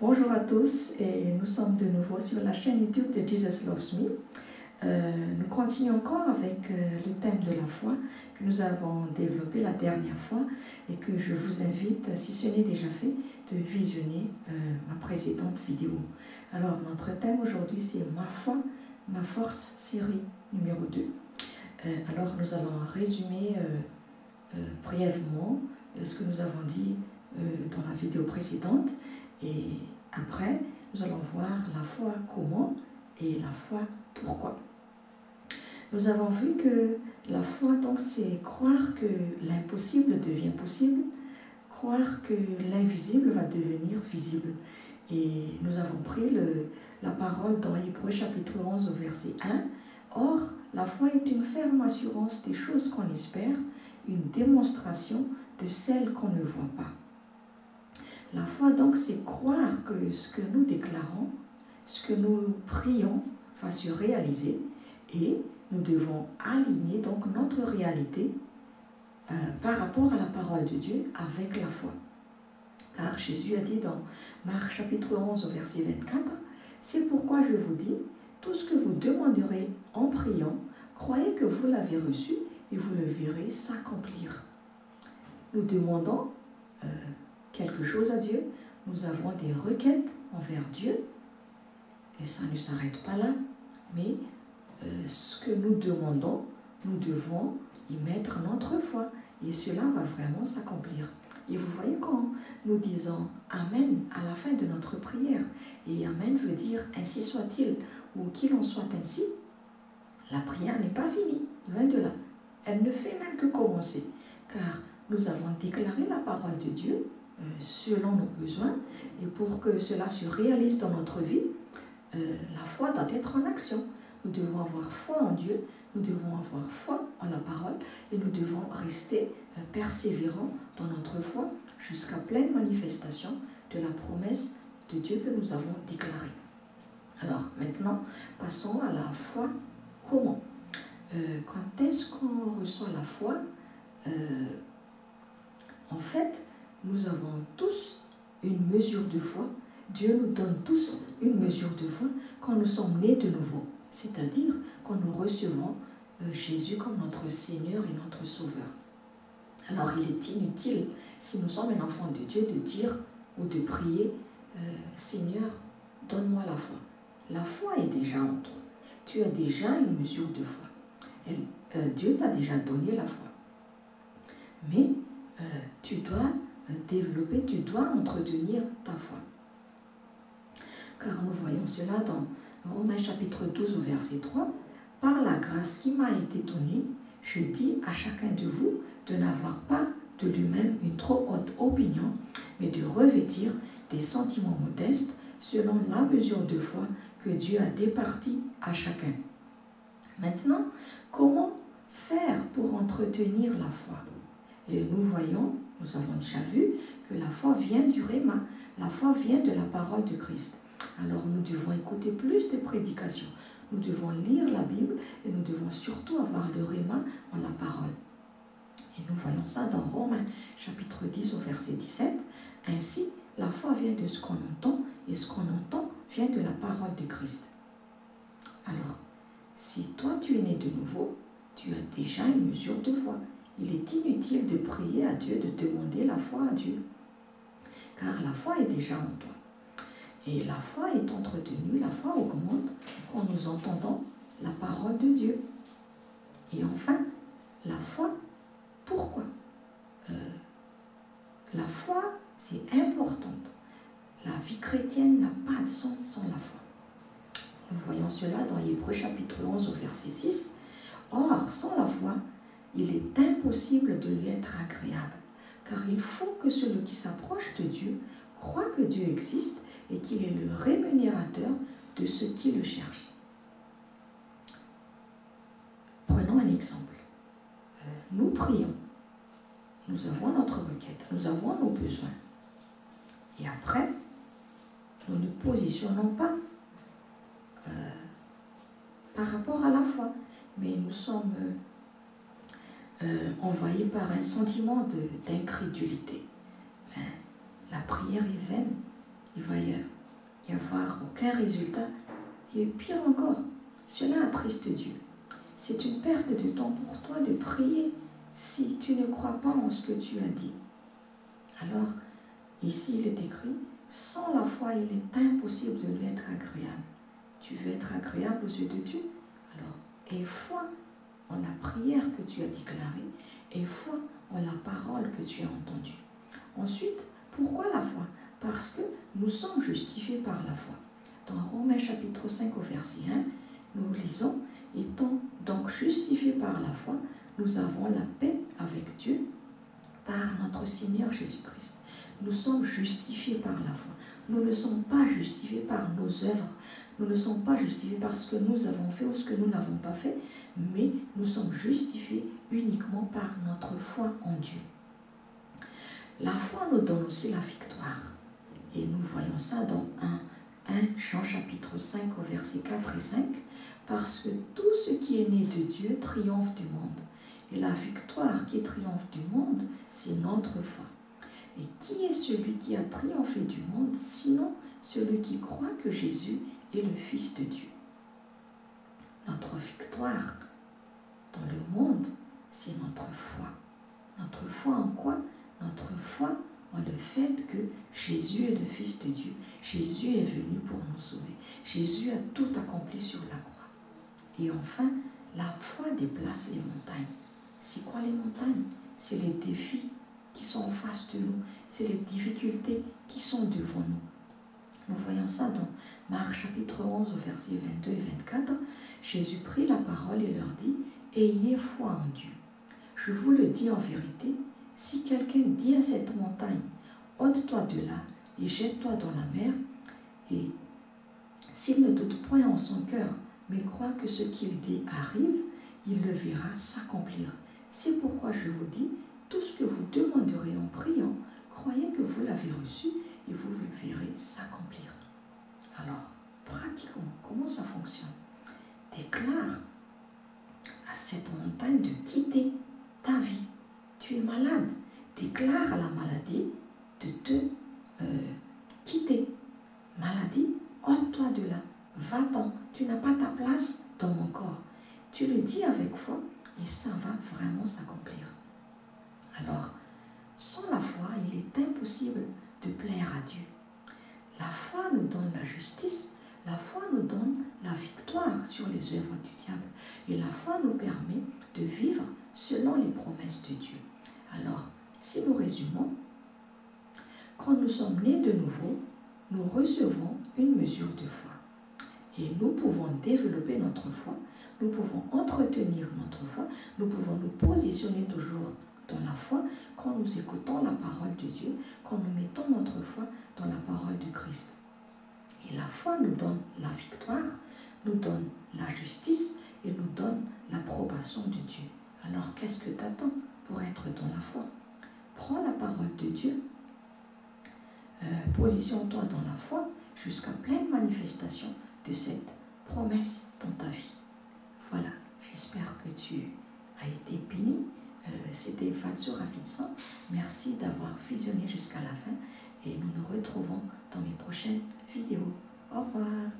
Bonjour à tous et nous sommes de nouveau sur la chaîne YouTube de Jesus Loves Me. Nous continuons encore avec le thème de la foi que nous avons développé la dernière fois et que je vous invite, si ce n'est déjà fait, de visionner ma précédente vidéo. Alors notre thème aujourd'hui c'est Ma foi, ma force, série numéro 2. Alors nous allons résumer brièvement ce que nous avons dit dans la vidéo précédente et après nous allons voir la foi comment et la foi pourquoi. Nous avons vu que la foi donc c'est croire que l'impossible devient possible, croire que l'invisible va devenir visible. Et nous avons pris la parole dans Hébreux chapitre 11 au verset 1. Or, la foi est une ferme assurance des choses qu'on espère, une démonstration de celles qu'on ne voit pas. La foi donc c'est croire que ce que nous déclarons, ce que nous prions va se réaliser et nous devons aligner donc notre réalité par rapport à la parole de Dieu avec la foi. Car Jésus a dit dans Marc chapitre 11 au verset 24, « C'est pourquoi je vous dis, tout ce que vous demanderez en priant, croyez que vous l'avez reçu et vous le verrez s'accomplir. » Nous demandons quelque chose à Dieu, nous avons des requêtes envers Dieu, et ça ne s'arrête pas là, mais ce que nous demandons, nous devons y mettre notre foi, et cela va vraiment s'accomplir. Et vous voyez quand nous disons Amen à la fin de notre prière, et Amen veut dire ainsi soit-il, ou qu'il en soit ainsi, la prière n'est pas finie, loin de là. Elle ne fait même que commencer, car nous avons déclaré la parole de Dieu selon nos besoins, et pour que cela se réalise dans notre vie, la foi doit être en action. Nous devons avoir foi en Dieu, nous devons avoir foi en la parole, et nous devons rester persévérants dans notre foi jusqu'à pleine manifestation de la promesse de Dieu que nous avons déclarée. Alors maintenant, passons à la foi. Comment? Quand est-ce qu'on reçoit la foi? En fait, nous avons tous une mesure de foi. Dieu nous donne tous une mesure de foi quand nous sommes nés de nouveau. C'est-à-dire quand nous recevons Jésus comme notre Seigneur et notre Sauveur. Alors il est inutile, si nous sommes un enfant de Dieu, de dire ou de prier Seigneur, donne-moi la foi. La foi est déjà en toi. Tu as déjà une mesure de foi. Dieu t'a déjà donné la foi. Mais tu dois développer, tu dois entretenir ta foi. Car nous voyons cela dans Romains chapitre 12 au verset 3. « Par la grâce qui m'a été donnée, je dis à chacun de vous de n'avoir pas de lui-même une trop haute opinion, mais de revêtir des sentiments modestes selon la mesure de foi que Dieu a départie à chacun. » Maintenant, comment faire pour entretenir la foi? Et nous voyons, nous avons déjà vu que la foi vient du Réma, la foi vient de la parole de Christ. Alors nous devons écouter plus de prédications, nous devons lire la Bible et nous devons surtout avoir le Réma en la parole. Et nous voyons ça dans Romains chapitre 10 au verset 17. Ainsi, la foi vient de ce qu'on entend et ce qu'on entend vient de la parole de Christ. Alors, si toi tu es né de nouveau, tu as déjà une mesure de foi. Il est inutile de prier à Dieu, de demander la foi à Dieu. Car la foi est déjà en toi. Et la foi est entretenue, la foi augmente quand nous entendons la parole de Dieu. Et enfin, la foi, pourquoi? La foi, c'est importante. La vie chrétienne n'a pas de sens sans la foi. Nous voyons cela dans Hébreux chapitre 11 au verset 6. Or, sans la foi, il est impossible de lui être agréable, car il faut que celui qui s'approche de Dieu croit que Dieu existe et qu'il est le rémunérateur de ceux qui le cherchent. Prenons un exemple. Nous prions, nous avons notre requête, nous avons nos besoins. Et après, nous ne positionnons pas par rapport à la foi, mais nous sommes envahis par un sentiment d'incrédulité. La prière est vaine. Il va y avoir aucun résultat. Et pire encore, cela attriste Dieu. C'est une perte de temps pour toi de prier si tu ne crois pas en ce que tu as dit. Alors, ici il est écrit, sans la foi, il est impossible de lui être agréable. Tu veux être agréable aux yeux de Dieu? Alors, aie foi en la prière que tu as déclarée, aie foi en la parole que tu as entendue. Ensuite, pourquoi la foi? Parce que nous sommes justifiés par la foi. Dans Romains chapitre 5 au verset 1, nous lisons, étant donc justifiés par la foi, nous avons la paix avec Dieu par notre Seigneur Jésus-Christ. Nous sommes justifiés par la foi. Nous ne sommes pas justifiés par nos œuvres. Nous ne sommes pas justifiés par ce que nous avons fait ou ce que nous n'avons pas fait, mais nous sommes justifiés uniquement par notre foi en Dieu. La foi nous donne aussi la victoire. Et nous voyons ça dans 1 Jean chapitre 5 au verset 4 et 5, parce que tout ce qui est né de Dieu triomphe du monde. Et la victoire qui triomphe du monde, c'est notre foi. Et qui est celui qui a triomphé du monde, sinon celui qui croit que Jésus est le Fils de Dieu? Notre victoire dans le monde, c'est notre foi. Notre foi en quoi? Notre foi en le fait que Jésus est le Fils de Dieu. Jésus est venu pour nous sauver. Jésus a tout accompli sur la croix. Et enfin, la foi déplace les montagnes. C'est quoi les montagnes? C'est les défis qui sont en face de nous. C'est les difficultés qui sont devant nous. Nous voyons ça dans Marc chapitre 11 au verset 22 et 24. Jésus prit la parole et leur dit, « Ayez foi en Dieu. Je vous le dis en vérité, si quelqu'un dit à cette montagne, ôte-toi de là et jette-toi dans la mer, et s'il ne doute point en son cœur, mais croit que ce qu'il dit arrive, il le verra s'accomplir. C'est pourquoi je vous dis, tout ce que vous demanderez en priant, croyez que vous l'avez reçu et vous le verrez s'accomplir. » Alors, pratiquement, comment ça fonctionne? Déclare à cette montagne de quitter ta vie. Tu es malade. Déclare à la maladie de te quitter. Maladie, ôte-toi de là. Va-t'en. Tu n'as pas ta place dans mon corps. Tu le dis avec foi et ça va vraiment s'accomplir. Alors, sans la foi, il est impossible de plaire à Dieu. La foi nous donne la justice, la foi nous donne la victoire sur les œuvres du diable. Et la foi nous permet de vivre selon les promesses de Dieu. Alors, si nous résumons, quand nous sommes nés de nouveau, nous recevons une mesure de foi. Et nous pouvons développer notre foi, nous pouvons entretenir notre foi, nous pouvons nous positionner toujours dans la foi quand nous écoutons la parole de Dieu, quand nous mettons notre foi dans la parole de Christ. Et la foi nous donne la victoire, nous donne la justice et nous donne l'approbation de Dieu. Alors qu'est-ce que tu attends pour être dans la foi? Prends la parole de Dieu, positionne-toi dans la foi jusqu'à pleine manifestation de cette promesse dans ta vie. Voilà, j'espère que tu as été béni. C'était Fatso Ravitsan. Merci d'avoir visionné jusqu'à la fin et nous nous retrouvons dans mes prochaines vidéos. Au revoir.